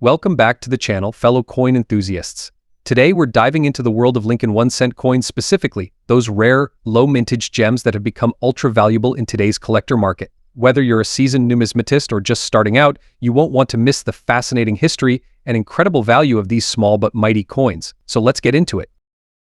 Welcome back to the channel, fellow coin enthusiasts. Today we're diving into the world of Lincoln 1-cent coins, specifically those rare, low-mintage gems that have become ultra-valuable in today's collector market. Whether you're a seasoned numismatist or just starting out, you won't want to miss the fascinating history and incredible value of these small but mighty coins. So let's get into it.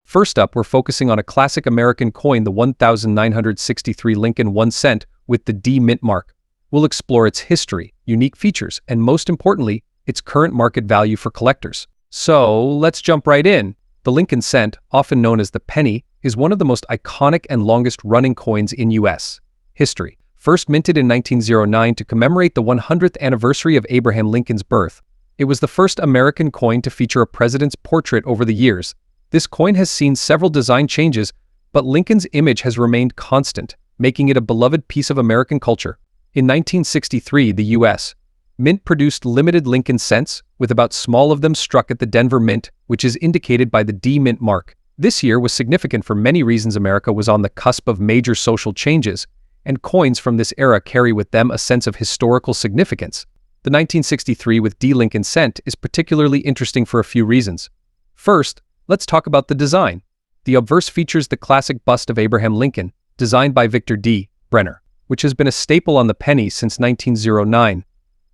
First up, we're focusing on a classic American coin, the 1963 Lincoln 1-cent with the D mint mark. We'll explore its history, unique features, and most importantly, its current market value for collectors. So let's jump right in. The Lincoln cent, often known as the penny, is one of the most iconic and longest-running coins in U.S. history. First minted in 1909 to commemorate the 100th anniversary of Abraham Lincoln's birth, it was the first American coin to feature a president's portrait. Over the years, this coin has seen several design changes, but Lincoln's image has remained constant, making it a beloved piece of American culture. In 1963, the U.S. Mint produced limited Lincoln cents, with about small of them struck at the Denver Mint, which is indicated by the D mint mark. This year was significant for many reasons. America was on the cusp of major social changes, and coins from this era carry with them a sense of historical significance. The 1963 with D Lincoln cent is particularly interesting for a few reasons. First, let's talk about the design. The obverse features the classic bust of Abraham Lincoln, designed by Victor D. Brenner, which has been a staple on the penny since 1909.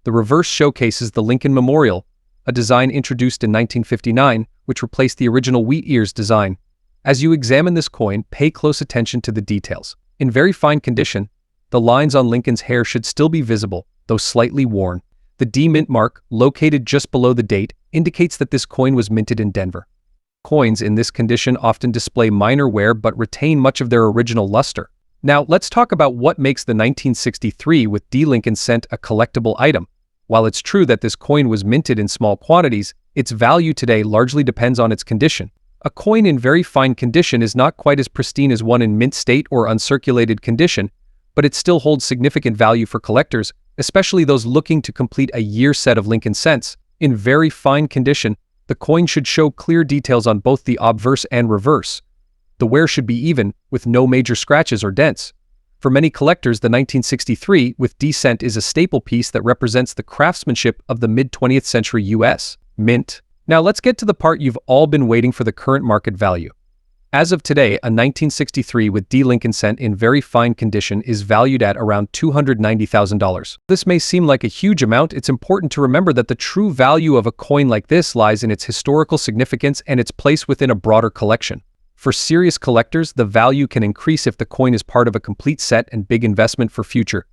The reverse showcases the Lincoln Memorial, a design introduced in 1959, which replaced the original wheat ears design. As you examine this coin, pay close attention to the details. In very fine condition, the lines on Lincoln's hair should still be visible, though slightly worn. The D mint mark, located just below the date, indicates that this coin was minted in Denver. Coins in this condition often display minor wear but retain much of their original luster. Now, let's talk about what makes the 1963 with D Lincoln cent a collectible item. While it's true that this coin was minted in small quantities, its value today largely depends on its condition. A coin in very fine condition is not quite as pristine as one in mint state or uncirculated condition, but it still holds significant value for collectors, especially those looking to complete a year set of Lincoln cents. In very fine condition, the coin should show clear details on both the obverse and reverse. The wear should be even, with no major scratches or dents. For many collectors, the 1963 with D cent is a staple piece that represents the craftsmanship of the mid-20th century U.S. Mint. Now let's get to the part you've all been waiting for: the current market value. As of today, a 1963 with D Lincoln cent in very fine condition is valued at around $290,000. This may seem like a huge amount. It's important to remember that the true value of a coin like this lies in its historical significance and its place within a broader collection. For serious collectors, the value can increase if the coin is part of a complete set and big investment for future,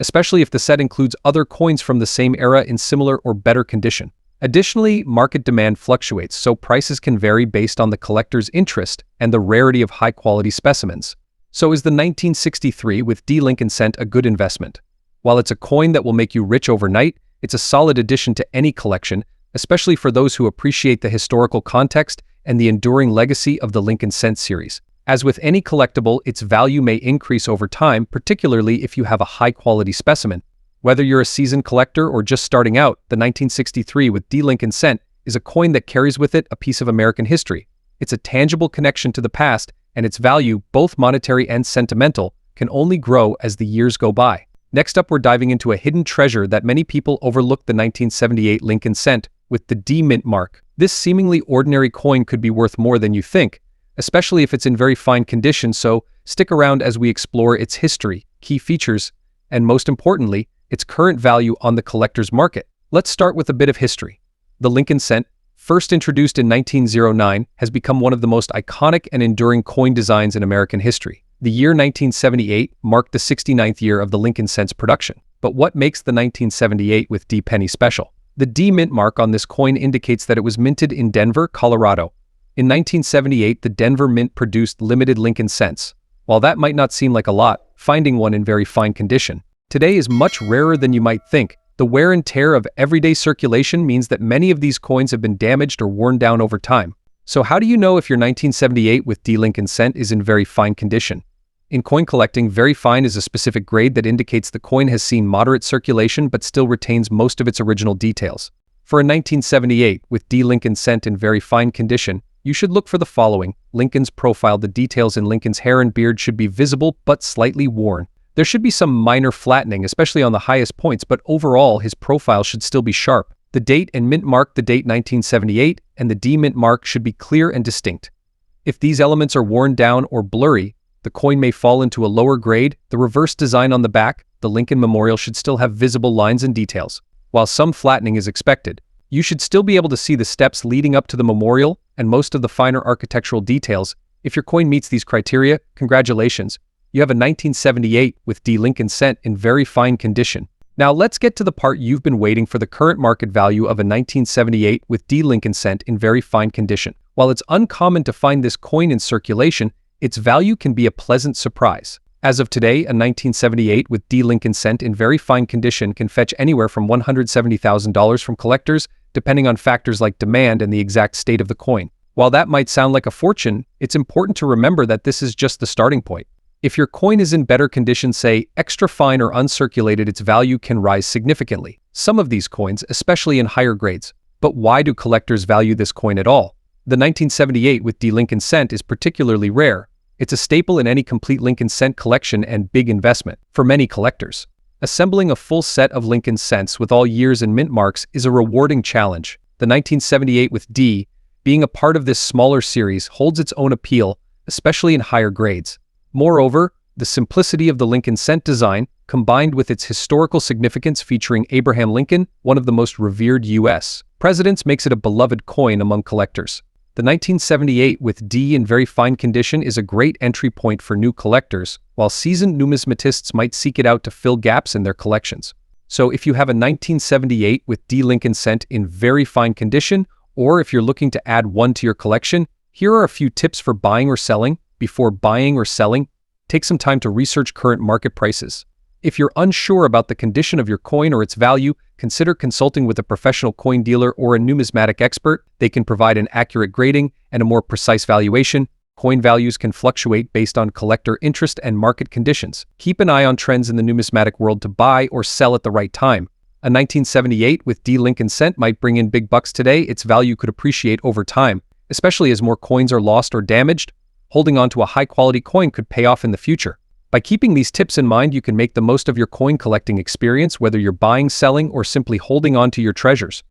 especially if the set includes other coins from the same era in similar or better condition. Additionally, market demand fluctuates, so prices can vary based on the collector's interest and the rarity of high-quality specimens. So is the 1963 with D Lincoln cent a good investment? While it's a coin that will make you rich overnight, it's a solid addition to any collection, especially for those who appreciate the historical context and the enduring legacy of the Lincoln cent series. As with any collectible, its value may increase over time, particularly if you have a high-quality specimen. Whether you're a seasoned collector or just starting out, the 1963 with D Lincoln cent is a coin that carries with it a piece of American history. It's a tangible connection to the past, and its value, both monetary and sentimental, can only grow as the years go by. Next up, we're diving into a hidden treasure that many people overlook: the 1978 Lincoln cent with the D mint mark. This seemingly ordinary coin could be worth more than you think, especially if it's in very fine condition, so stick around as we explore its history, key features, and most importantly, its current value on the collector's market. Let's start with a bit of history. The Lincoln cent, first introduced in 1909, has become one of the most iconic and enduring coin designs in American history. The year 1978 marked the 69th year of the Lincoln cent's production. But what makes the 1978 with D penny special? The D mint mark on this coin indicates that it was minted in Denver, Colorado. In 1978, the Denver Mint produced limited Lincoln cents. While that might not seem like a lot, finding one in very fine condition today is much rarer than you might think. The wear and tear of everyday circulation means that many of these coins have been damaged or worn down over time. So how do you know if your 1978 with D Lincoln cent is in very fine condition? In coin collecting, very fine is a specific grade that indicates the coin has seen moderate circulation but still retains most of its original details. For a 1978 with D Lincoln cent in very fine condition, you should look for the following: Lincoln's profile. The details in Lincoln's hair and beard should be visible but slightly worn. There should be some minor flattening, especially on the highest points, but overall his profile should still be sharp. The date and mint mark, the date 1978, and the D mint mark should be clear and distinct. If these elements are worn down or blurry, the coin may fall into a lower grade. The reverse design on the back, the Lincoln Memorial, should still have visible lines and details. While some flattening is expected, you should still be able to see the steps leading up to the memorial and most of the finer architectural details. If your coin meets these criteria, congratulations, you have a 1978 with D Lincoln cent in very fine condition. Now let's get to the part you've been waiting for, the current market value of a 1978 with D Lincoln cent in very fine condition. While it's uncommon to find this coin in circulation, its value can be a pleasant surprise. As of today, a 1978 with D Lincoln cent in very fine condition can fetch anywhere from $170,000 from collectors, depending on factors like demand and the exact state of the coin. While that might sound like a fortune, it's important to remember that this is just the starting point. If your coin is in better condition, say extra fine or uncirculated, its value can rise significantly. Some of these coins, especially in higher grades. But why do collectors value this coin at all? The 1978 with D Lincoln cent is particularly rare. It's a staple in any complete Lincoln cent collection and big investment for many collectors. Assembling a full set of Lincoln cents with all years and mint marks is a rewarding challenge. The 1978 with D, being a part of this smaller series, holds its own appeal, especially in higher grades. Moreover, the simplicity of the Lincoln cent design, combined with its historical significance featuring Abraham Lincoln, one of the most revered U.S. presidents, makes it a beloved coin among collectors. The 1978 with D in very fine condition is a great entry point for new collectors, while seasoned numismatists might seek it out to fill gaps in their collections. So if you have a 1978 with D Lincoln cent in very fine condition, or if you're looking to add one to your collection, here are a few tips for buying or selling. Before buying or selling, take some time to research current market prices. If you're unsure about the condition of your coin or its value, consider consulting with a professional coin dealer or a numismatic expert. They can provide an accurate grading and a more precise valuation. Coin values can fluctuate based on collector interest and market conditions. Keep an eye on trends in the numismatic world to buy or sell at the right time. A 1978 with D Lincoln cent might bring in big bucks today. Its value could appreciate over time, especially as more coins are lost or damaged. Holding on to a high-quality coin could pay off in the future. By keeping these tips in mind, you can make the most of your coin collecting experience, whether you're buying, selling, or simply holding on to your treasures.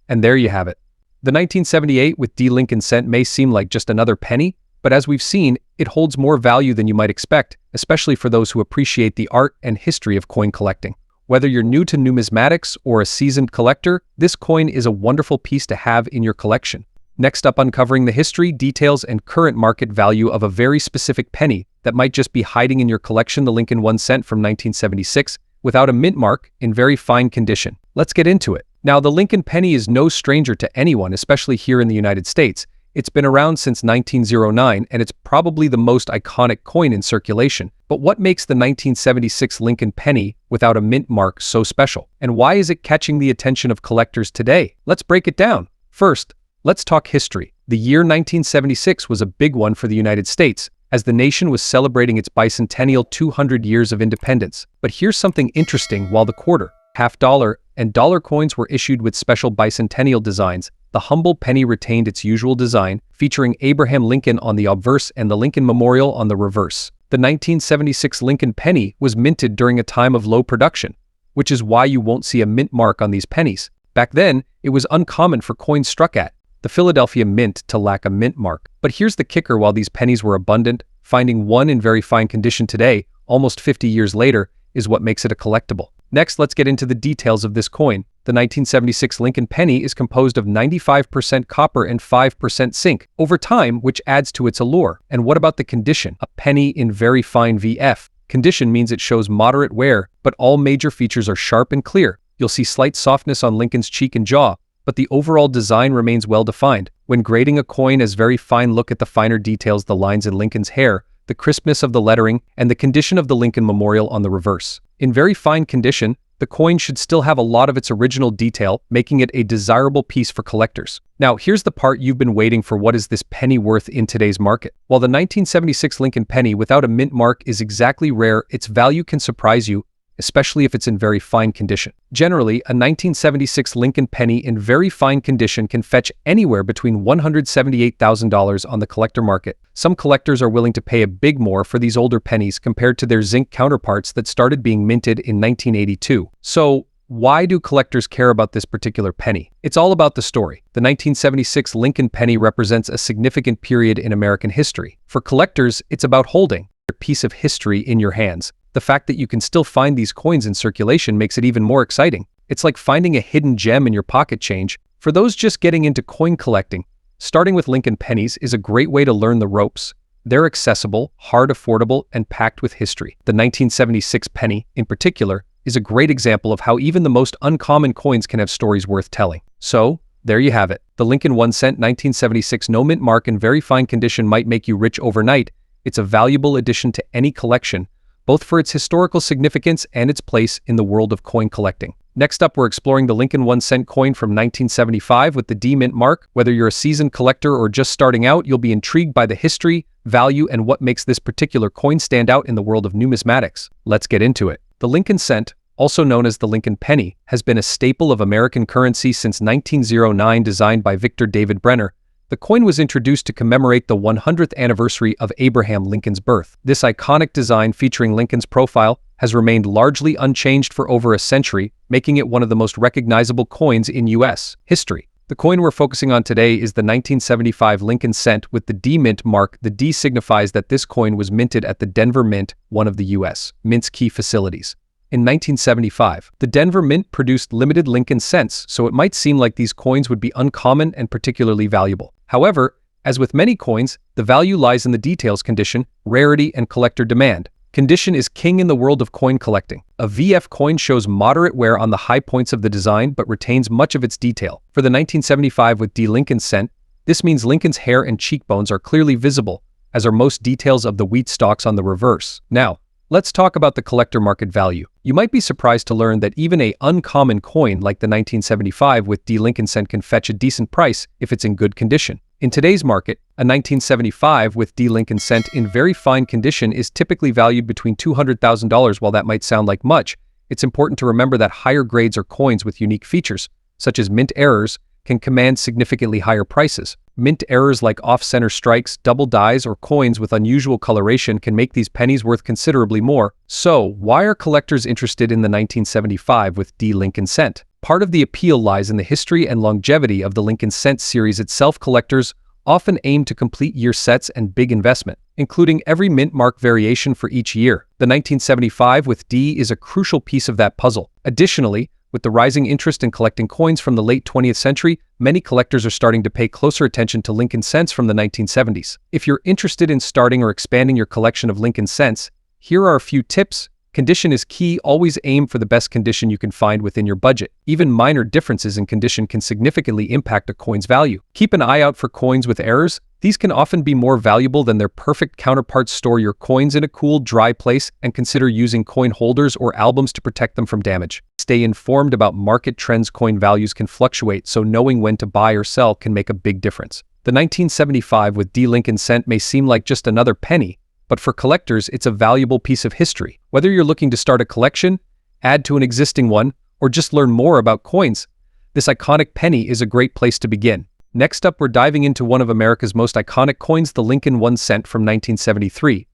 And there you have it. The 1978 with D Lincoln cent may seem like just another penny, but as we've seen, it holds more value than you might expect, especially for those who appreciate the art and history of coin collecting. Whether you're new to numismatics or a seasoned collector, this coin is a wonderful piece to have in your collection. Next up, uncovering the history, details, and current market value of a very specific penny that might just be hiding in your collection, the Lincoln 1 cent from 1976, without a mint mark, in very fine condition. Let's get into it. Now, the Lincoln penny is no stranger to anyone, especially here in the United States. It's been around since 1909, and it's probably the most iconic coin in circulation. But what makes the 1976 Lincoln penny without a mint mark so special? And why is it catching the attention of collectors today? Let's break it down. First, let's talk history. The year 1976 was a big one for the United States, as the nation was celebrating its bicentennial 200 years of independence. But here's something interesting. While the quarter, half dollar, and dollar coins were issued with special bicentennial designs, the humble penny retained its usual design, featuring Abraham Lincoln on the obverse and the Lincoln Memorial on the reverse. The 1976 Lincoln penny was minted during a time of low production, which is why you won't see a mint mark on these pennies. Back then, it was uncommon for coins struck at the Philadelphia Mint to lack a mint mark. But here's the kicker: while these pennies were abundant, finding one in very fine condition today, almost 50 years later, is what makes it a collectible. Next, let's get into the details of this coin. The 1976 Lincoln penny is composed of 95% copper and 5% zinc over time, which adds to its allure. And what about the condition? A penny in very fine VF. Condition means it shows moderate wear, but all major features are sharp and clear. You'll see slight softness on Lincoln's cheek and jaw, but the overall design remains well defined. When grading a coin as very fine, look at the finer details: the lines in Lincoln's hair, the crispness of the lettering, and the condition of the Lincoln Memorial on the reverse. In very fine condition, the coin should still have a lot of its original detail, making it a desirable piece for collectors. Now, here's the part you've been waiting for: what is this penny worth in today's market? While the 1976 Lincoln penny without a mint mark is exactly rare, its value can surprise you, especially if it's in very fine condition. Generally, a 1976 Lincoln penny in very fine condition can fetch anywhere between $178,000 on the collector market. Some collectors are willing to pay a bit more for these older pennies compared to their zinc counterparts that started being minted in 1982. So, Why do collectors care about this particular penny? It's all about the story. The 1976 Lincoln penny represents a significant period in American history. For collectors, it's about holding a piece of history in your hands. The fact that you can still find these coins in circulation makes it even more exciting. It's like finding a hidden gem in your pocket change. For those just getting into coin collecting, starting with Lincoln pennies is a great way to learn the ropes. They're accessible, hard affordable, and packed with history. The 1976 penny, in particular, is a great example of how even the most uncommon coins can have stories worth telling. So, there you have it. The Lincoln 1 cent 1976 no mint mark in very fine condition might make you rich overnight. It's a valuable addition to any collection, both for its historical significance and its place in the world of coin collecting. Next up, we're exploring the Lincoln 1 cent coin from 1975 with the D mint mark. Whether you're a seasoned collector or just starting out, you'll be intrigued by the history, value, and what makes this particular coin stand out in the world of numismatics. Let's get into it. The Lincoln cent, also known as the Lincoln penny, has been a staple of American currency since 1909. Designed by Victor David Brenner, the coin was introduced to commemorate the 100th anniversary of Abraham Lincoln's birth. This iconic design featuring Lincoln's profile has remained largely unchanged for over a century, making it one of the most recognizable coins in U.S. history. The coin we're focusing on today is the 1975 Lincoln cent with the D mint mark. The D signifies that this coin was minted at the Denver Mint, one of the U.S. Mint's key facilities. In 1975, the Denver Mint produced limited Lincoln cents, so it might seem like these coins would be uncommon and particularly valuable. However, as with many coins, the value lies in the details: condition, rarity, and collector demand. Condition is king in the world of coin collecting. A VF coin shows moderate wear on the high points of the design but retains much of its detail. For the 1975 with D Lincoln cent, this means Lincoln's hair and cheekbones are clearly visible, as are most details of the wheat stalks on the reverse. Now, let's talk about the collector market value. You might be surprised to learn that even an uncommon coin like the 1975 with D Lincoln cent can fetch a decent price if it's in good condition. In today's market, a 1975 with D Lincoln cent in very fine condition is typically valued between $200,000. While that might sound like much, it's important to remember that higher grades or coins with unique features, such as mint errors, can command significantly higher prices. Mint errors like off-center strikes, double dies, or coins with unusual coloration can make these pennies worth considerably more. So, why are collectors interested in the 1975 with D Lincoln cent? Part of the appeal lies in the history and longevity of the Lincoln cent series itself. Collectors often aim to complete year sets and big investment, including every mint mark variation for each year. The 1975 with D is a crucial piece of that puzzle. Additionally, with the rising interest in collecting coins from the late 20th century, many collectors are starting to pay closer attention to Lincoln cents from the 1970s. If you're interested in starting or expanding your collection of Lincoln cents, here are a few tips. Condition is key. Always aim for the best condition you can find within your budget. Even minor differences in condition can significantly impact a coin's value. Keep an eye out for coins with errors. These can often be more valuable than their perfect counterparts. Store your coins in a cool, dry place and consider using coin holders or albums to protect them from damage. Stay informed about market trends. Coin values can fluctuate, so knowing when to buy or sell can make a big difference. The 1975 with D Lincoln cent may seem like just another penny, but for collectors, it's a valuable piece of history. Whether you're looking to start a collection, add to an existing one, or just learn more about coins, this iconic penny is a great place to begin. Next up, we're diving into one of America's most iconic coins, the Lincoln 1 cent from 1973.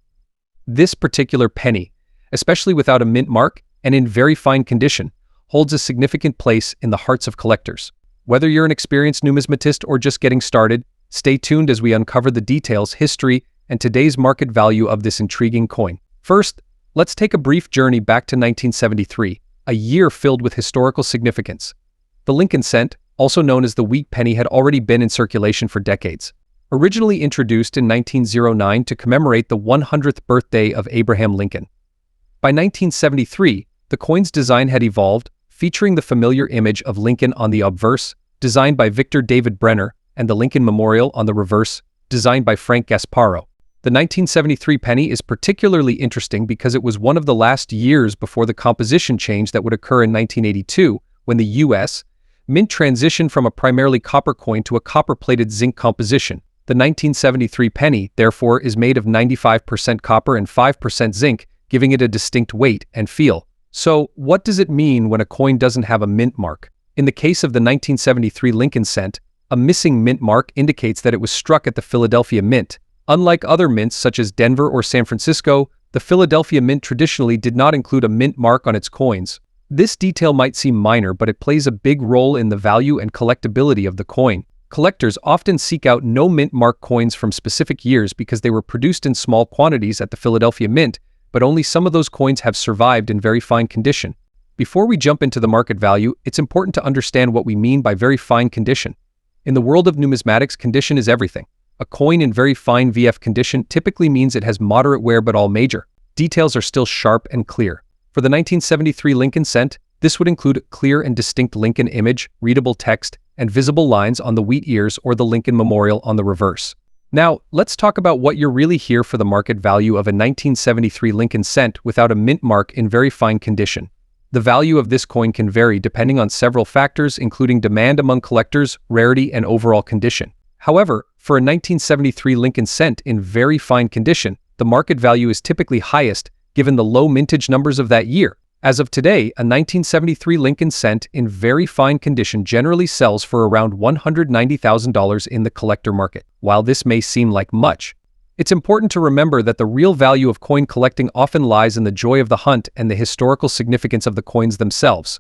This particular penny, especially without a mint mark and in very fine condition, holds a significant place in the hearts of collectors. Whether you're an experienced numismatist or just getting started, stay tuned as we uncover the details, history, and today's market value of this intriguing coin. First, let's take a brief journey back to 1973, a year filled with historical significance. The Lincoln cent, also known as the wheat penny, had already been in circulation for decades. Originally introduced in 1909 to commemorate the 100th birthday of Abraham Lincoln. By 1973, the coin's design had evolved, featuring the familiar image of Lincoln on the obverse, designed by Victor David Brenner, and the Lincoln Memorial on the reverse, designed by Frank Gasparro. The 1973 penny is particularly interesting because it was one of the last years before the composition change that would occur in 1982, when the U.S. Mint transitioned from a primarily copper coin to a copper-plated zinc composition. The 1973 penny, therefore, is made of 95% copper and 5% zinc, giving it a distinct weight and feel. So, what does it mean when a coin doesn't have a mint mark? In the case of the 1973 Lincoln cent, a missing mint mark indicates that it was struck at the Philadelphia Mint. Unlike other mints such as Denver or San Francisco, the Philadelphia Mint traditionally did not include a mint mark on its coins. This detail might seem minor, but it plays a big role in the value and collectability of the coin. Collectors often seek out no-mint mark coins from specific years because they were produced in small quantities at the Philadelphia Mint, but only some of those coins have survived in very fine condition. Before we jump into the market value, it's important to understand what we mean by very fine condition. In the world of numismatics, condition is everything. A coin in very fine VF condition typically means it has moderate wear but all major. Details are still sharp and clear. For the 1973 Lincoln cent, this would include clear and distinct Lincoln image, readable text, and visible lines on the wheat ears or the Lincoln Memorial on the reverse. Now, let's talk about what you're really here for: the market value of a 1973 Lincoln cent without a mint mark in very fine condition. The value of this coin can vary depending on several factors, including demand among collectors, rarity, and overall condition. However, for a 1973 Lincoln cent in very fine condition, the market value is typically highest given the low mintage numbers of that year. As of today, a 1973 Lincoln cent in very fine condition generally sells for around $190,000 in the collector market. While this may seem like much, it's important to remember that the real value of coin collecting often lies in the joy of the hunt and the historical significance of the coins themselves.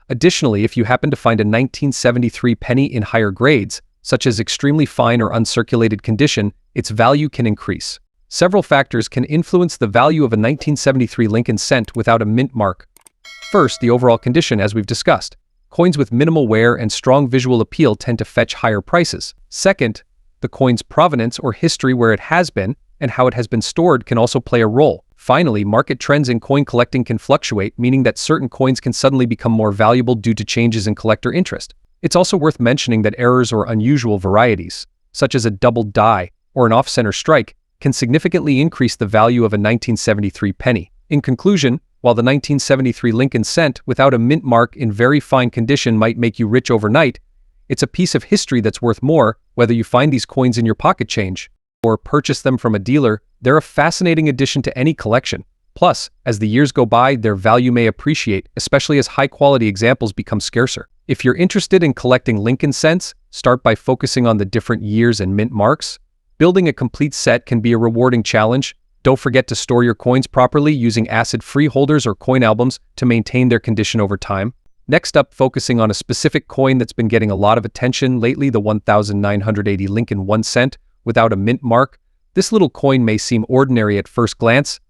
Additionally, if you happen to find a 1973 penny in higher grades, such as extremely fine or uncirculated condition, its value can increase. Several factors can influence the value of a 1973 Lincoln cent without a mint mark. First, the overall condition, as we've discussed. Coins with minimal wear and strong visual appeal tend to fetch higher prices. Second, the coin's provenance or history, where it has been and how it has been stored, can also play a role. Finally, market trends in coin collecting can fluctuate, meaning that certain coins can suddenly become more valuable due to changes in collector interest. It's also worth mentioning that errors or unusual varieties, such as a double die or an off-center strike, can significantly increase the value of a 1973 penny. In conclusion, while the 1973 Lincoln cent without a mint mark in very fine condition might make you rich overnight, it's a piece of history that's worth more. Whether you find these coins in your pocket change or purchase them from a dealer, they're a fascinating addition to any collection. Plus, as the years go by, their value may appreciate, especially as high-quality examples become scarcer. If you're interested in collecting Lincoln cents, start by focusing on the different years and mint marks. Building a complete set can be a rewarding challenge. Don't forget to store your coins properly using acid-free holders or coin albums to maintain their condition over time. Next up, focusing on a specific coin that's been getting a lot of attention lately, the 1980 Lincoln 1 cent without a mint mark. This little coin may seem ordinary at first glance,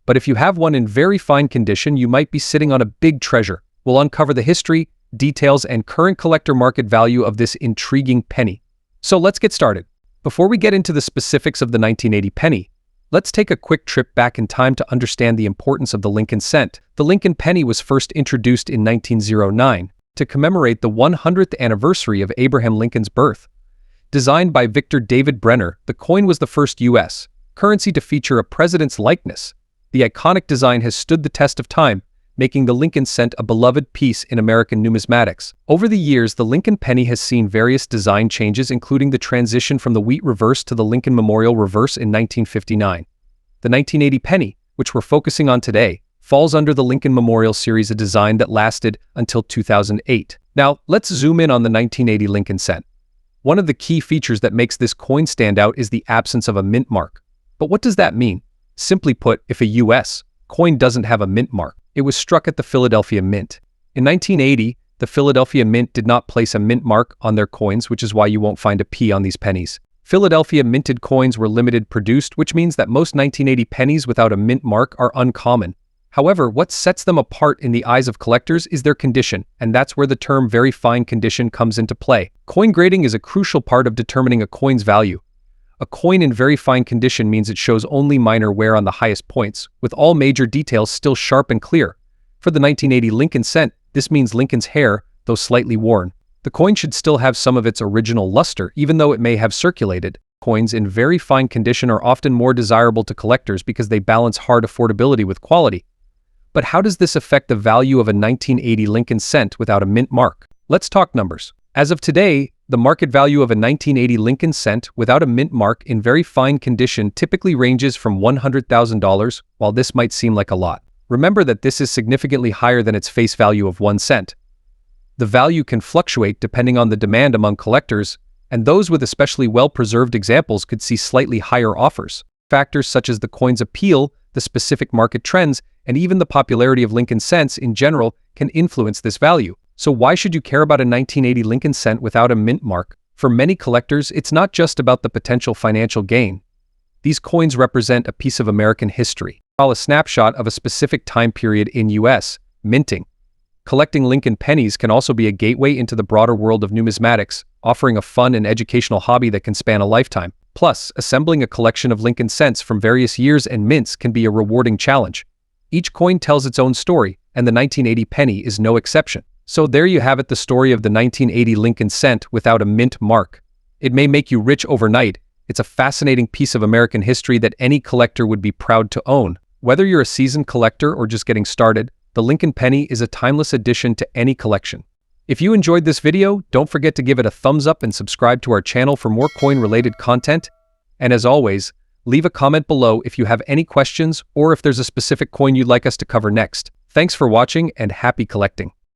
but if you have one in very fine condition, you might be sitting on a big treasure. We'll uncover the history, details, and current collector market value of this intriguing penny. So let's get started. Before we get into the specifics of the 1980 penny, let's take a quick trip back in time to understand the importance of the Lincoln cent. The Lincoln penny was first introduced in 1909 to commemorate the 100th anniversary of Abraham Lincoln's birth. Designed by Victor David Brenner, the coin was the first U.S. currency to feature a president's likeness. The iconic design has stood the test of time, making the Lincoln cent a beloved piece in American numismatics. Over the years, the Lincoln penny has seen various design changes, including the transition from the wheat reverse to the Lincoln Memorial reverse in 1959. The 1980 penny, which we're focusing on today, falls under the Lincoln Memorial series, a design that lasted until 2008. Now, let's zoom in on the 1980 Lincoln cent. One of the key features that makes this coin stand out is the absence of a mint mark. But what does that mean? Simply put, if a U.S. coin doesn't have a mint mark, it was struck at the Philadelphia Mint. In 1980, the Philadelphia Mint did not place a mint mark on their coins, which is why you won't find a P on these pennies. Philadelphia minted coins were limited produced, which means that most 1980 pennies without a mint mark are uncommon. However, what sets them apart in the eyes of collectors is their condition, and that's where the term very fine condition comes into play. Coin grading is a crucial part of determining a coin's value. A coin in very fine condition means it shows only minor wear on the highest points, with all major details still sharp and clear. For the 1980 Lincoln cent, this means Lincoln's hair, though slightly worn. The coin should still have some of its original luster, even though it may have circulated. Coins in very fine condition are often more desirable to collectors because they balance hard affordability with quality. But how does this affect the value of a 1980 Lincoln cent without a mint mark? Let's talk numbers. As of today, the market value of a 1980 Lincoln cent without a mint mark in very fine condition typically ranges from $100,000. While this might seem like a lot, remember that this is significantly higher than its face value of 1 cent. The value can fluctuate depending on the demand among collectors, and those with especially well-preserved examples could see slightly higher offers. Factors such as the coin's appeal, the specific market trends, and even the popularity of Lincoln cents in general can influence this value. So why should you care about a 1980 Lincoln cent without a mint mark? For many collectors, it's not just about the potential financial gain. These coins represent a piece of American history, while a snapshot of a specific time period in U.S. minting. Collecting Lincoln pennies can also be a gateway into the broader world of numismatics, offering a fun and educational hobby that can span a lifetime. Plus, assembling a collection of Lincoln cents from various years and mints can be a rewarding challenge. Each coin tells its own story, and the 1980 penny is no exception. So there you have it, the story of the 1980 Lincoln cent without a mint mark. It may make you rich overnight. It's a fascinating piece of American history that any collector would be proud to own. Whether you're a seasoned collector or just getting started, the Lincoln penny is a timeless addition to any collection. If you enjoyed this video, don't forget to give it a thumbs up and subscribe to our channel for more coin-related content. And as always, leave a comment below if you have any questions or if there's a specific coin you'd like us to cover next. Thanks for watching and happy collecting.